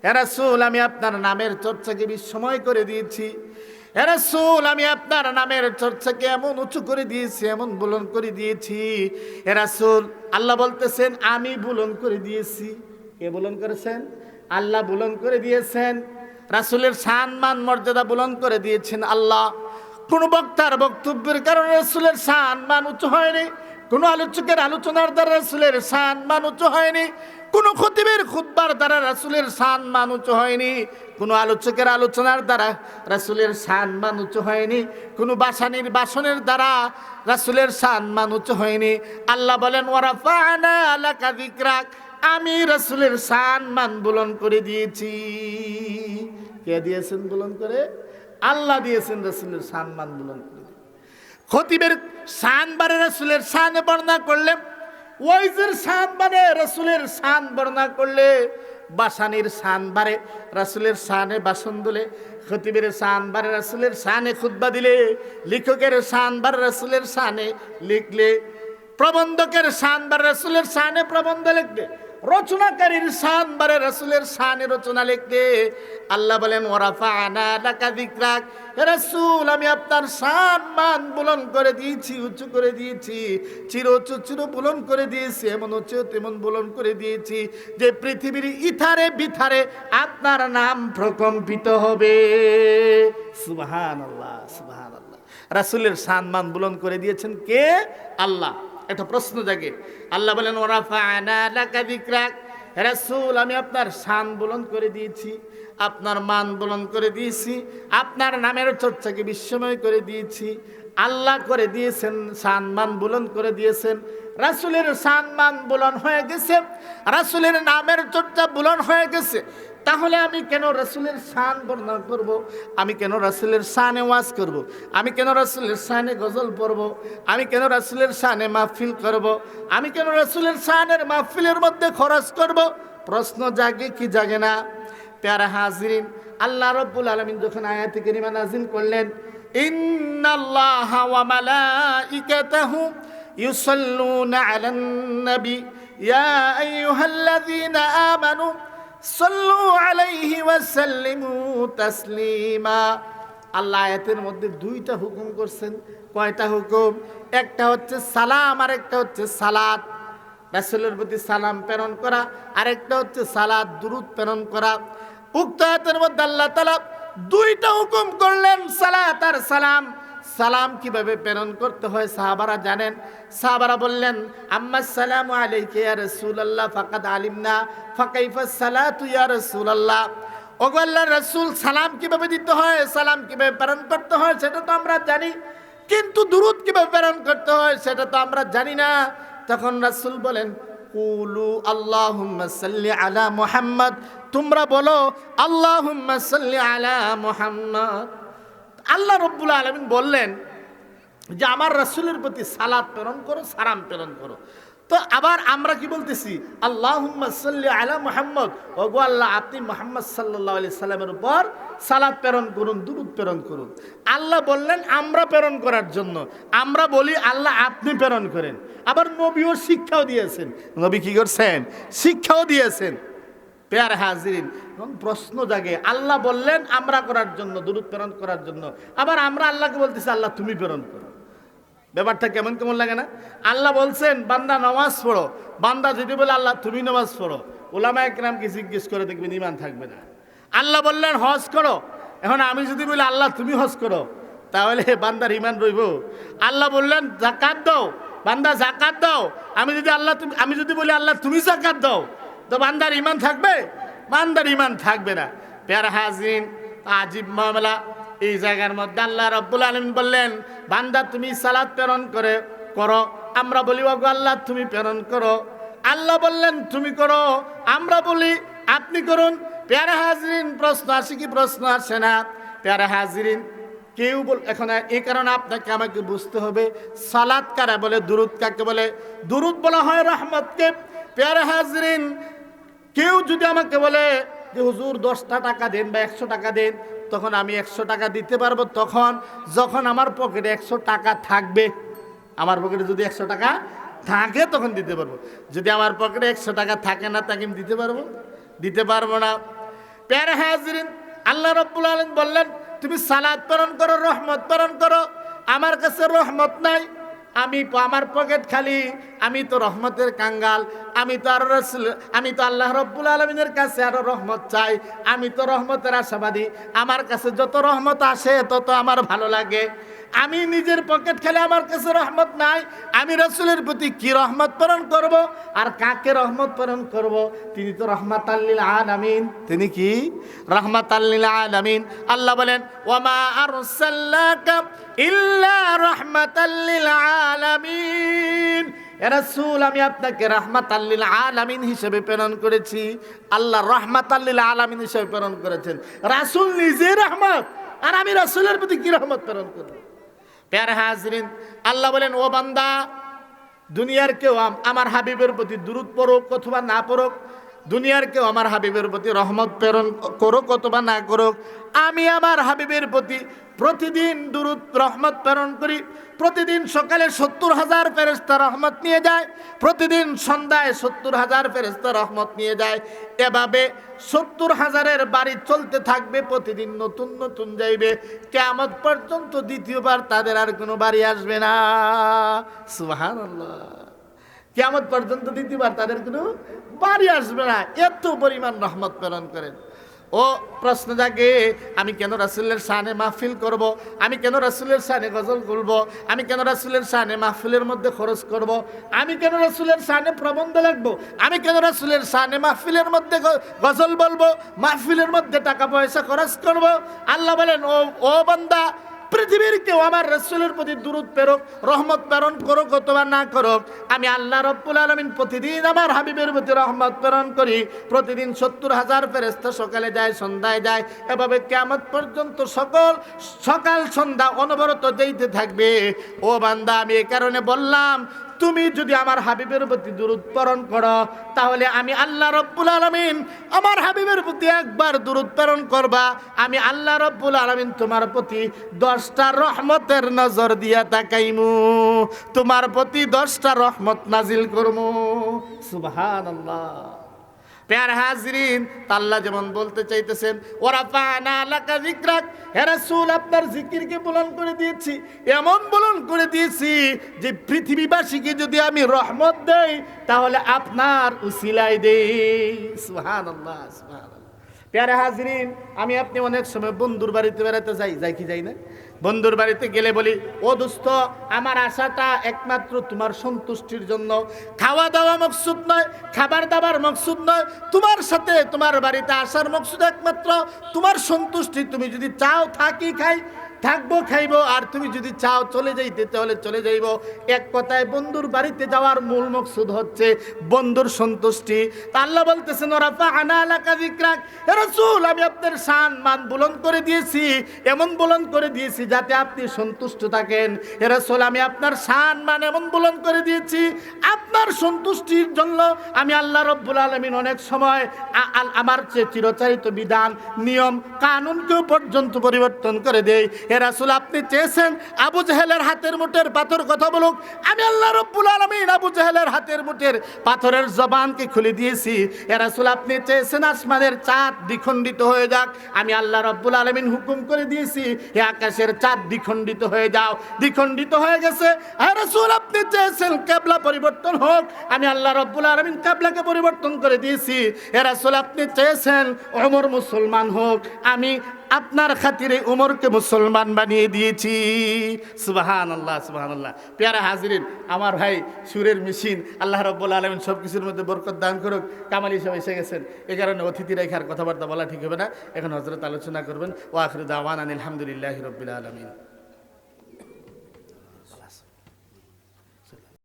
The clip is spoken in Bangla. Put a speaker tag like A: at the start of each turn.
A: হে রাসূল আমি আপনার নামের চর্চাকে বিস্ময় করে দিয়েছি, হে রাসূল আমি আপনার নামের চর্চাকে এমন উঁচু করে দিয়েছি, এমন বুলন্দ করে দিয়েছি। হে রাসূল আল্লাহ বলতেছেন আমি বুলন্দ করে দিয়েছি। কে বুলন্দ করেছেন? আল্লাহ বুলন্দ করে দিয়েছেন। রাসূলের শান মান মর্যাদা বুলন্দ করে দিয়েছেন আল্লাহ। কোন বক্তার বক্তব্যের কারণে রাসূলের শান মান উঁচু হয়নি, কোন আলোচকের আলোচনার দ্বারা রাসূলের শান মান উঁচু হয়নি, কোন খতিবের খুতবার দ্বারা রাসূলের শান মান উঁচু হয়নি, কোন আলোচকের আলোচনার দ্বারা রাসূলের শান মান উঁচু হয়নি, কোন বাসানির বাসনের দ্বারা রাসূলের শান মান উঁচু হয়নি। আল্লাহ বলেন ওয়ারাফা'না লাকা যিকরাক, আমি রাসূলের শান মান বুলন্দ করে দিয়েছি। কে দিয়েছেন বুলন্দ করে? আল্লাহ দিয়েছেন রাসূলের শান মান বুলন্দ করে। খতিবের শান বারে রাসূলের শানে বর্ণনা করলে, ওয়াইজের শান বারে রাসূলের শান বর্ণনা করলে, বাসানির শান বারে রাসূলের শানে বাসন দিলে, খতিবের শান বারে রাসূলের শানে খুতবা দিলে, লেখকের শান বারে রাসূলের শানে লিখলে, প্রবন্ধকের শান বারে রাসূলের শানে প্রবন্ধ লিখলে, রচনাকারীর শান বারে রাসূলের শানে রচনা লিখতে আল্লাহ বলেন ওয়ারাফা'না লাকা যিকরাক, হে রাসূল আমি আপনার শান মান বুলন্দ করে দিয়েছি, উঁচু করে দিয়েছি, চির উঁচু চির বুলন্দ করে দিয়েছি, এমন উঁচু তেমন বুলন্দ করে দিয়েছি যে পৃথিবীর ইথারে বিথারে আপনার নাম প্রকম্পিত হবে। সুবহানাল্লাহ সুবহানাল্লাহ। রাসূলের শান মান বুলন্দ করে দিয়েছেন কে? আল্লাহ। একটা প্রশ্ন জাগে। আল্লাহ বলেন ওয়ারাফা'না লাকা যিকরাক, হে রাসূল আমি আপনার শান বুলন্দ করে দিয়েছি, আপনার মান বুলন্দ করে দিয়েছি, আপনার নামের চর্চাকে বিস্ময় করে দিয়েছি। আল্লাহ করে দিয়েছেন, শান মান বুলন্দ করে দিয়েছেন। রাসূলের শান মান বুলন্দ হয়ে গেছে, রাসূলের নামের চর্চা বুলন্দ হয়ে গেছে। তাহলে আমি কেন রাসূলের শান বর্ণনা করব? আমি কেন রাসূলের শানে ওয়াজ করব? আমি কেন রাসূলের শানে গজল পড়ব? আমি কেন রাসূলের শানে মাহফিল করব? আমি কেন রাসূলের শানের মাহফিলের মধ্যে খরচ করব? প্রশ্ন জাগে কি জাগে না? প্যারা হাজিরিন, আল্লাহ রাব্বুল আলামিন যখন আয়াতে কারিমা নাযিল করলেন, ইন্নাল্লাহা ওয়া মালাইকাতাহু ইউসাল্লুনা আলান নবী ইয়া আইয়ুহাল্লাযীনা আমানু সাল্লু আলাইহি ওয়া সাল্লিমু তাসলিমা। আল্লাহ আয়াতের মধ্যে দুইটা হুকুম করছেন। কয়টা হুকুম? একটা হচ্ছে সালাম, আর একটা হচ্ছে সালাত, রাসূলের প্রতি সালাম প্রেরণ করা, আরেকটা হচ্ছে সালাত দুরূদ প্রেরণ করা। উক্ত আয়াতের মধ্যে আল্লাহ তাআলা দুইটা হুকুম করলেন, সালাত আর সালাম। সালাম কিভাবে প্রেরণ করতে হয় সাহাবারা জানেন। সাহাবারা বললেন আম্মা সালামু আলাইকা ইয়া রাসূলুল্লাহ ফাকাদ আলিমনা ফাকাইফা সালাতু ইয়া রাসূলুল্লাহ। ওগো আল্লাহর রাসূল, সালাম কিভাবে দিতে হয়, সালাম কিভাবে প্রেরণ করতে হয় সেটা তো আমরা জানি, কিন্তু দুরূদ কিভাবে প্রেরণ করতে হয় সেটা তো আমরা জানি না। তখন রাসূল বলেন কুলু আল্লাহুম্মা সাল্লি আলা মুহাম্মদ, তোমরা বলো আল্লাহুম্মা সাল্লি আলা মুহাম্মদ। আল্লাহ রাব্বুল আলামিন বললেন যে আমার রাসূলের প্রতি সালাত প্রেরণ করো, সালাম প্রেরণ করো। তো আবার আমরা কি বলতেছি? আল্লাহুম্মা সাল্লি আলা মুহাম্মদ, ওগো আল্লাহ আপনি মুহাম্মদ সাল্লাল্লাহু আলাইহি সাল্লামের উপর সালাত প্রেরণ করুন, দুরূদ প্রেরণ করুন। আল্লাহ বললেন আমরা প্রেরণ করার জন্য, আমরা বলি আল্লাহ আপনি প্রেরণ করেন। আবার নবীও শিক্ষাও দিয়েছেন। নবী কি করছেন? শিক্ষাও দিয়েছেন। প্যার হাজিরিন, এবং প্রশ্ন জাগে, আল্লাহ বললেন আমরা করার জন্য, দুরূদ প্রেরণ করার জন্য, আবার আমরা আল্লাহকে বলতেছি আল্লাহ তুমি প্রেরণ করো। ব্যাপারটা কেমন কেমন লাগে না? আল্লাহ বলছেন বান্দা নামাজ পড়ো, বান্দা যদি বলে আল্লাহ তুমি নামাজ পড়ো, উলামায়ে কেরামকে জিজ্ঞেস করে দেখবেন ঈমান থাকবে না। আল্লাহ বললেন হজ করো, এখন আমি যদি বলি আল্লাহ তুমি হজ করো, তাহলে বান্দার ঈমান রইব? আল্লাহ বললেন যাকাত দাও, বান্দা যাকাত দাও, আমি যদি বলি আল্লাহ তুমি যাকাত দাও, তো বান্দার ঈমান থাকবে? বান্দার ঈমান থাকবে না। প্যারা হাজিরিন, আজীব মামলা। এই জায়গার মধ্যে আল্লাহ রাব্বুল আলামিন বললেন বান্দা তুমি সালাত প্রেরণ করো, আমরা বলি ওগো আল্লাহ তুমি প্রেরণ করো। আল্লাহ বললেন তুমি করো, আমরা বলি আপনি করুন। প্যারা হাজিরিন, প্রশ্ন আসে কি? প্রশ্ন আসে না। প্যারা হাজিরিন, কেউ এখন এই কারণে আপনাকে আমাকে বুঝতে হবে সালাত কারা বলে, দুরূদ কাকে বলে। দুরূদ বলা হয় রহমতকে। প্যারা হাজিরিন, কেউ যদি আমাকে বলে যে হুজুর 10টা টাকা দেন বা 100 টাকা দেন, তখন আমি 100 টাকা দিতে পারবো তখন যখন আমার পকেটে 100 টাকা থাকবে। আমার পকেটে যদি 100 টাকা থাকে তখন দিতে পারবো। যদি আমার পকেটে 100 টাকা থাকে না, তাকে আমি দিতে পারবো না। প্যারা হাজরিন, আল্লাহ রাব্বুল আলামিন বললেন তুমি সালাত প্রেরণ করো, রহমত প্রেরণ করো। আমার কাছে রহমত নাই, আমি আমার পকেট খালি, আমি তো রহমতের কাঙ্গাল, আমি তো আর রাসূল, আমি তো আল্লাহ রাব্বুল আলামিনের কাছে আরো রহমত চাই, আমি তো রহমতের আশাবাদী, আমার কাছে যত রহমত আসে তত আমার ভালো লাগে। আমি নিজের পকেট খালি, আমার কাছে রহমত নাই, আমি রাসূলের প্রতি কি রহমত প্রেরণ করব আর কাকে রহমত প্রেরণ করব? তিনি তো রাহমাতাল লিল আলামিন, তিনি কি রাহমাতাল লিল আলামিন। আল্লাহ বলেন ওয়ামা আরসালনাকা ইল্লা রাহমাতাল লিল আলামিন, এ রাসূল আমি আপনাকে রাহমাতাল লিল আলামিন হিসেবে প্রেরণ করেছি। আল্লাহ রাহমাতাল লিল আলামিন হিসেবে প্রেরণ করেছেন, রাসূল নিজে রহমত, আর আমি রাসূলের প্রতি কি রহমত প্রেরণ করব? প্যারা হাজরিন, আল্লাহ বলেন ও বান্দা, দুনিয়ার কেউ আমার হাবিবের প্রতি দুরূদ পড়ুক অথবা না পড়ুক, দুনিয়ার কেউ আমার হাবিবের প্রতি রহমত প্রেরণ করুক অথবা না করুক, আমি আমার হাবিবের প্রতি প্রতিদিন দুরূদ রহমত প্রেরণ করি। প্রতিদিন সকালে 70,000 ফেরেশতা রহমত নিয়ে যায়, প্রতিদিন সন্ধ্যায় 70,000 ফেরেশতা রহমত নিয়ে যায়। এভাবে 70,000-এর বাড়ি চলতে থাকবে, প্রতিদিন নতুন নতুন যাইবে, কিয়ামত পর্যন্ত দ্বিতীয়বার তাদের আর কোনো বাড়ি আসবে না। সুবহানাল্লাহ, কিয়ামত পর্যন্ত দ্বিতীয়বার তাদের কোনো বাড়ি আসবে না, এত পরিমাণ রহমত প্রেরণ করেন। ও প্রশ্ন জাগে, আমি কেন রাসূলের শানে মাহফিল করব? আমি কেন রাসূলের শানে গজল বলবো? আমি কেন রাসূলের শানে মাহফিলের মধ্যে খরচ করব? আমি কেন রাসূলের শানে প্রবন্ধ লিখবো? আমি কেন রাসূলের শানে মাহফিলের মধ্যে গজল বলবো, মাহফিলের মধ্যে টাকা পয়সা খরচ করব? আল্লাহ বলেন ও বান্দা, পৃথিবীর কেউ আমার রাসূলের প্রতি দুরূদ প্রেরক, রহমত প্রেরণ করুক অথবা না করুক, আমি আল্লাহ রাব্বুল আলামিন প্রতিদিন আমার হাবিবের প্রতি রহমত প্রেরণ করি। প্রতিদিন 70,000 ফেরেশতা সকালে যায়, সন্ধ্যায় যায়, এভাবে কিয়ামত পর্যন্ত সকাল সন্ধ্যা অনবরত যেতে থাকবে। ও বান্দা, আমি এই কারণে বললাম, তুমি যদি আমার হাবিবের প্রতি দুরূদ প্রেরণ করো, তাহলে আমি আল্লাহ রাব্বুল আলামিন আমার হাবিবের প্রতি একবার দুরূদ প্রেরণ করবা, আমি আল্লাহ রাব্বুল আলামিন তোমার প্রতি 10টা রহমতের নজর দিয়া তাকাইমু, তোমার প্রতি 10টা রহমত নাজিল করমু। সুবহানাল্লাহ। প্যার হাজরিন, আল্লাহ যেমন বলতে চাইতেছেন ওয়ারাফা'না লাকা যিকরাক, হে রাসূল আপনার জিকিরকে বুলন্দ করে দিয়েছি, এমন বুলন্দ করে দিয়েছি যে পৃথিবীবাসীকে যদি আমি রহমত দেই তাহলে আপনার উসিলায় দেই। সুবহানাল্লাহ, সুবহানাল্লাহ। প্যারা হাজরিন, আমি আপনি অনেক সময় বন্ধুর বাড়িতে বেড়াতে যাই কি যাই না? বন্ধুর বাড়িতে গেলে বলি, ও দোস্ত, আমার আশাটা একমাত্র তোমার সন্তুষ্টির জন্য, খাওয়া দাওয়া মকসুদ নয়, খাবার দাবার মকসুদ নয়, তোমার সাথে তোমার বাড়িতে আসার মকসুদ একমাত্র তোমার সন্তুষ্টি। তুমি যদি চাও থাকি খাই, থাকবো খাইবো, আর তুমি যদি চাও চলে যাইতে তাহলে চলে যাইব। এক কথায় বন্ধুর বাড়িতে যাওয়ার মূল মকসুদ হচ্ছে বন্ধুর সন্তুষ্টি। তা আল্লাহ বলতেছেন ওয়ারাফা'না লাকা যিকরাক, হে রাসূল আমি আপনার শান মান বুলন্দ করে দিয়েছি, এমন বুলন্দ করে দিয়েছি যাতে আপনি সন্তুষ্ট থাকেন। হে রাসূল আমি আপনার শান মান এমন বুলন্দ করে দিয়েছি, আপনার সন্তুষ্টির জন্য আমি আল্লাহ রাব্বুল আলামিন অনেক সময় আমার যে চিরচারিত বিধান, নিয়ম, কানুনকেও পর্যন্ত পরিবর্তন করে দেই। হে রাসূল আপনি চেয়েছেন আবু জাহেলের হাতের মুঠের পাথর কথা বলুক, আমি আল্লাহ রাব্বুল আলামিন আবু জাহেলের হাতের মুঠের পাথরের জবানকে খুলে দিয়েছি। হে রাসূল আপনি চেয়েছেন আসমানের চাঁদ দ্বিখণ্ডিত হয়ে যাক, আমি আল্লাহ রাব্বুল আলামিন হুকুম করে দিয়েছি হে আকাশের চাঁদ দ্বিখণ্ডিত হয়ে যাও, দ্বিখণ্ডিত হয়ে গেছে। হে রাসূল আপনি চেয়েছেন কিবলা পরিবর্তন হোক, আমি আল্লাহ রাব্বুল আলামিন কিবলাকে পরিবর্তন করে দিয়েছি। হে রাসূল আপনি চেয়েছেন ওমর মুসলমান হোক, আমি আপনার খাতিরে উমরকে মুসলমান বানিয়ে দিয়েছি। সুবহানাল্লাহ, সুবহানাল্লাহ। প্যারা হাজরিন, আমার ভাই সুরের মেশিন, আল্লাহ রাব্বুল আলামিন সব কিছুর মধ্যে বরকত দান করুক। কামাল হিসেবে এসে গেছেন, এই কারণে অতিথি রেখার কথাবার্তা বলা ঠিক হবে না। এখন হযরত আলোচনা করবেন। ওয়া আখিরু দাওয়ানা আলহামদুলিল্লাহি রাব্বিল আলামিন।